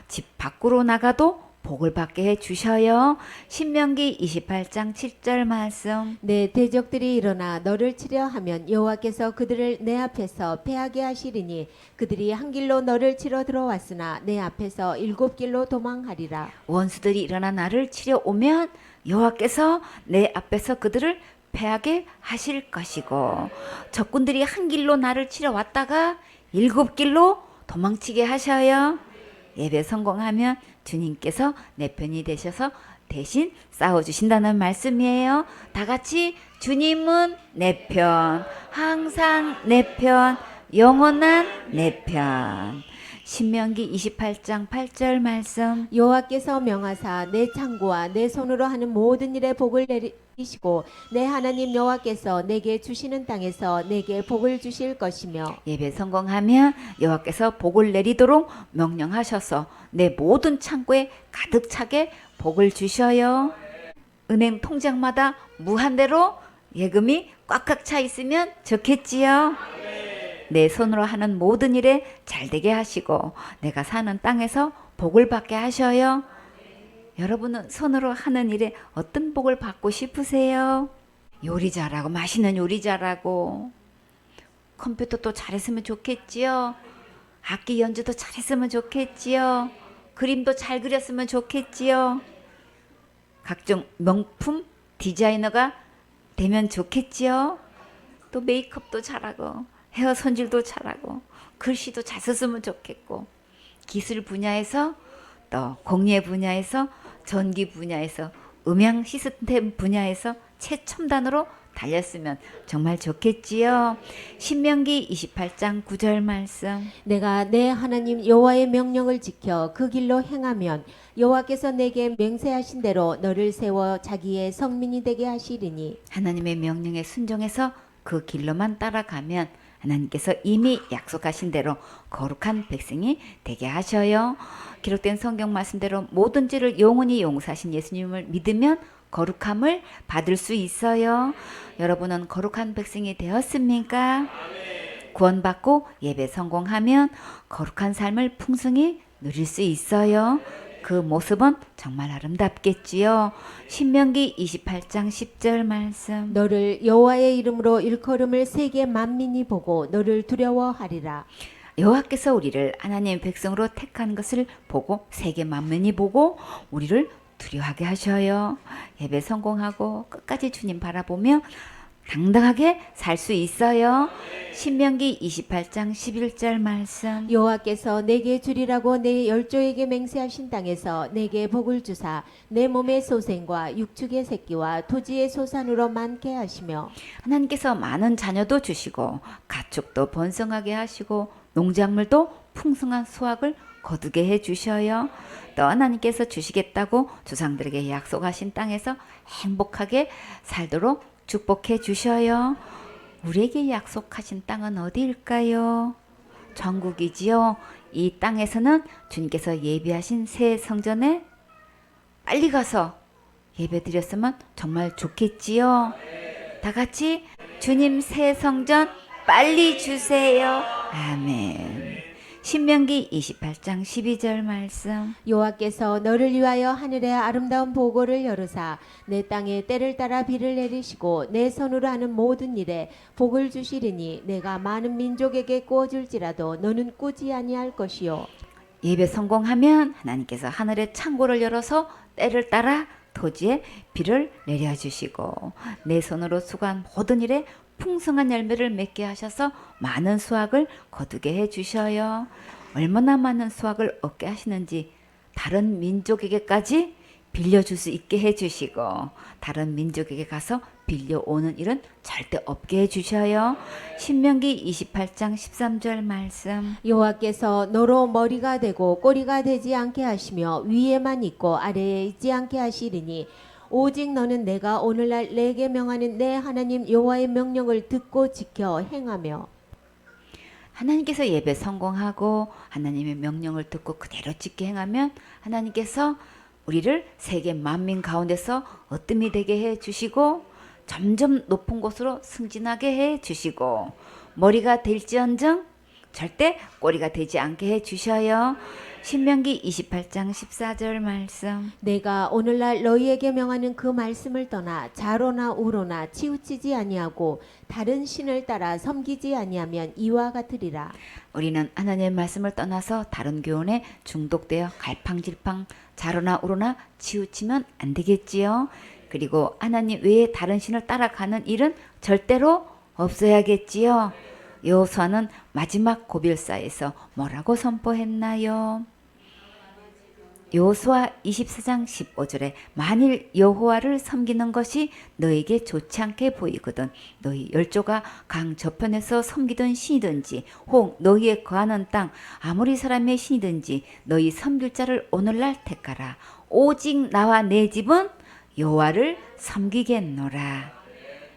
집 밖으로 나가도 복을 받게 해 주셔요. 신명기 28장 7절 말씀. 내 대적들이 일어나 너를 치려 하면 여호와께서 그들을 내 앞에서 패하게 하시리니 그들이 한 길로 너를 치러 들어왔으나 내 앞에서 7길로 도망하리라. 원수들이 일어나 나를 치려 오면 여호와께서 내 앞에서 그들을 패하게 하실 것이고 적군들이 한 길로 나를 치러 왔다가 7길로 도망치게 하셔요. 예배 성공하면 주님께서 내 편이 되셔서 대신 싸워주신다는 말씀이에요. 다 같이 주님은 내 편, 항상 내 편, 영원한 내 편. 신명기 28장 8절 말씀. 여호와께서 명하사 내 창고와 내 손으로 하는 모든 일에 복을 내리시고 내 하나님 여호와께서 내게 주시는 땅에서 내게 복을 주실 것이며 예배 성공하면 여호와께서 복을 내리도록 명령하셔서 내 모든 창고에 가득 차게 복을 주셔요. 은행 통장마다 무한대로 예금이 꽉꽉 차 있으면 좋겠지요. 내 손으로 하는 모든 일에 잘되게 하시고 내가 사는 땅에서 복을 받게 하셔요. 여러분은 손으로 하는 일에 어떤 복을 받고 싶으세요? 요리 잘하고 맛있는 요리 잘하고 컴퓨터도 잘했으면 좋겠지요. 악기 연주도 잘했으면 좋겠지요. 그림도 잘 그렸으면 좋겠지요. 각종 명품 디자이너가 되면 좋겠지요. 또 메이크업도 잘하고 헤어 손질도 잘하고 글씨도 잘 썼으면 좋겠고 기술 분야에서 또 공예 분야에서 전기 분야에서 음향 시스템 분야에서 최첨단으로 달렸으면 정말 좋겠지요. 신명기 28장 9절 말씀. 내가 내 하나님 여호와의 명령을 지켜 그 길로 행하면 여호와께서 내게 맹세하신 대로 너를 세워 자기의 성민이 되게 하시리니 하나님의 명령에 순종해서 그 길로만 따라가면 하나님께서 이미 약속하신 대로 거룩한 백성이 되게 하셔요. 기록된 성경 말씀대로 모든 죄를 영원히 용서하신 예수님을 믿으면 거룩함을 받을 수 있어요. 여러분은 거룩한 백성이 되었습니까? 구원받고 예배 성공하면 거룩한 삶을 풍성히 누릴 수 있어요. 그 모습은 정말 아름답겠지요. 신명기 28장 10절 말씀. 너를 여호와의 이름으로 일컬음을 세계 만민이 보고 너를 두려워하리라. 여호와께서 우리를 하나님의 백성으로 택한 것을 보고 세계 만민이 보고 우리를 두려워하게 하셔요. 예배 성공하고 끝까지 주님 바라보며 당당하게 살 수 있어요. 신명기 28장 11절 말씀. 여호와께서 내게 주리라고 내 열조에게 맹세하신 땅에서 내게 복을 주사 내 몸의 소생과 육축의 새끼와 토지의 소산으로 많게 하시며 하나님께서 많은 자녀도 주시고 가축도 번성하게 하시고 농작물도 풍성한 수확을 거두게 해 주셔요. 또 하나님께서 주시겠다고 조상들에게 약속하신 땅에서 행복하게 살도록 축복해 주셔요. 우리에게 약속하신 땅은 어디일까요? 천국이지요. 이 땅에서는 주님께서 예비하신 새 성전에 빨리 가서 예배 드렸으면 정말 좋겠지요. 다 같이 주님 새 성전 빨리 주세요. 아멘. 신명기 28장 12절 말씀. 여호와께서 너를 위하여 하늘의 아름다운 보고를 열으사 내 땅에 때를 따라 비를 내리시고 내 손으로 하는 모든 일에 복을 주시리니 내가 많은 민족에게 꾸어줄지라도 너는 꾸지 아니할 것이요. 예배 성공하면 하나님께서 하늘의 창고를 열어서 때를 따라 토지에 비를 내려주시고 내 손으로 수고한 모든 일에 풍성한 열매를 맺게 하셔서 많은 수확을 거두게 해주셔요. 얼마나 많은 수확을 얻게 하시는지 다른 민족에게까지 빌려줄 수 있게 해주시고 다른 민족에게 가서 빌려오는 일은 절대 없게 해주셔요. 신명기 28장 13절 말씀. 여호와께서 너로 머리가 되고 꼬리가 되지 않게 하시며 위에만 있고 아래에 있지 않게 하시리니 오직 너는 내가 오늘날 내게 명하는 내 하나님 여호와의 명령을 듣고 지켜 행하며. 하나님께서 예배 성공하고 하나님의 명령을 듣고 그대로 지켜 행하면 하나님께서 우리를 세계 만민 가운데서 으뜸이 되게 해주시고 점점 높은 곳으로 승진하게 해주시고 머리가 될지언정 절대 꼬리가 되지 않게 해주셔요. 신명기 28장 14절 말씀. 내가 오늘날 너희에게 명하는 그 말씀을 떠나 좌로나 우로나 치우치지 아니하고 다른 신을 따라 섬기지 아니하면 이와 같으리라. 우리는 하나님의 말씀을 떠나서 다른 교훈에 중독되어 갈팡질팡 좌로나 우로나 치우치면 안 되겠지요. 그리고 하나님 외에 다른 신을 따라가는 일은 절대로 없어야겠지요. 여호수아는 마지막 고별사에서 뭐라고 선포했나요? 여호수아 24장 15절에 만일 여호와를 섬기는 것이 너에게 좋지 않게 보이거든 너희 열조가 강 저편에서 섬기던 신이든지 혹 너희의 거하는 땅 아무리 사람의 신이든지 너희 섬길 자를 오늘날 택하라. 오직 나와 내 집은 여호와를 섬기겠노라.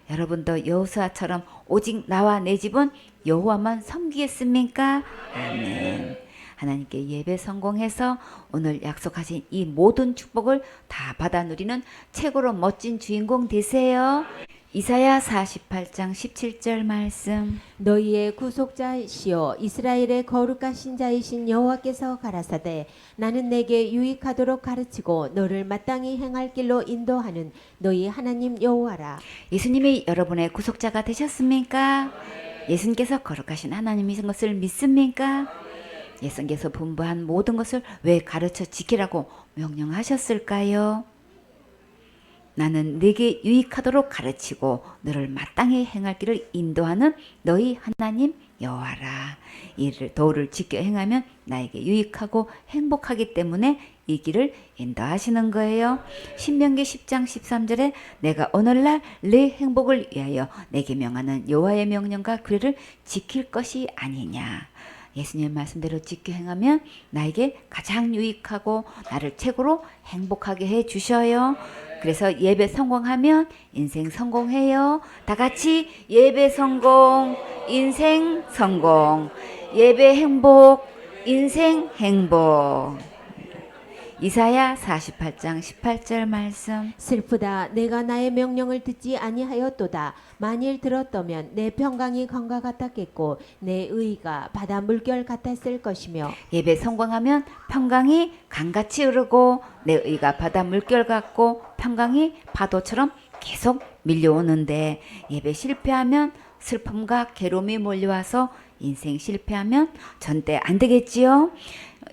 여러분도 여호수아처럼 오직 나와 내 집은 여호와만 섬기겠습니까? 아멘. 하나님께 예배 성공해서 오늘 약속하신 이 모든 축복을 다 받아 누리는 최고로 멋진 주인공 되세요. 이사야 48장 17절 말씀. 너희의 구속자이시오 이스라엘의 거룩하신 자이신 여호와께서 가라사대 나는 내게 유익하도록 가르치고 너를 마땅히 행할 길로 인도하는 너희 하나님 여호와라. 예수님이 여러분의 구속자가 되셨습니까? 예수님께서 거룩하신 하나님이신 것을 믿습니까? 예수님께서 분부한 모든 것을 왜 가르쳐 지키라고 명령하셨을까요? 나는 네게 유익하도록 가르치고 너를 마땅히 행할 길을 인도하는 너희 하나님 여호와라. 이 도를 지켜 행하면 나에게 유익하고 행복하기 때문에 이 길을 인도하시는 거예요. 신명기 10장 13절에 내가 오늘날 내 행복을 위하여 내게 명하는 여호와의 명령과 규례를 지킬 것이 아니냐. 예수님의 말씀대로 지켜 행하면 나에게 가장 유익하고 나를 최고로 행복하게 해 주셔요. 그래서 예배 성공하면 인생 성공해요. 다 같이 예배 성공, 인생 성공, 예배 행복, 인생 행복. 이사야 48장 18절 말씀. 슬프다 내가 나의 명령을 듣지 아니하였도다. 만일 들었다면 내 평강이 강과 같았겠고 내 의가 바다 물결 같았을 것이며. 예배 성공하면 평강이 강같이 흐르고 내 의가 바다 물결 같고 평강이 파도처럼 계속 밀려오는데 예배 실패하면 슬픔과 괴로움이 몰려와서 인생 실패하면 전대 안 되겠지요.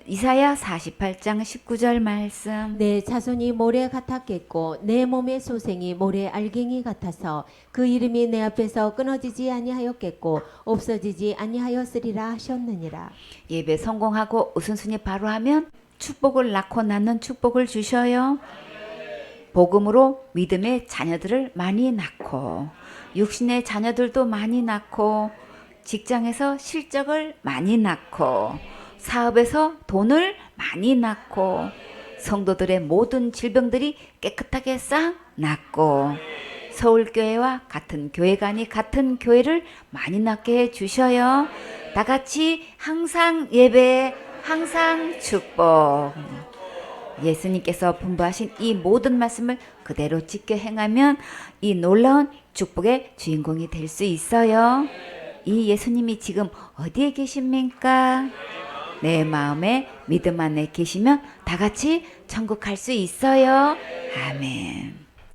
이사야 48장 19절 말씀. 내 자손이 모래 같았겠고 내 몸의 소생이 모래 알갱이 같아서 그 이름이 내 앞에서 끊어지지 아니하였겠고 없어지지 아니하였으리라 하셨느니라. 예배 성공하고 우선순위 바로 하면 축복을 낳고 낳는 축복을 주셔요. 복음으로 믿음의 자녀들을 많이 낳고 육신의 자녀들도 많이 낳고 직장에서 실적을 많이 낳고 사업에서 돈을 많이 낳고 성도들의 모든 질병들이 깨끗하게 싹 낫고 서울교회와 같은 교회가 아닌 같은 교회를 많이 낳게 해주셔요. 다 같이 항상 예배, 항상 축복. 예수님께서 분부하신 이 모든 말씀을 그대로 지켜 행하면 이 놀라운 축복의 주인공이 될 수 있어요. 이 예수님이 지금 어디에 계십니까? 내 마음에 믿음 안에 계시면 다 같이 천국 갈 수 있어요. 아멘.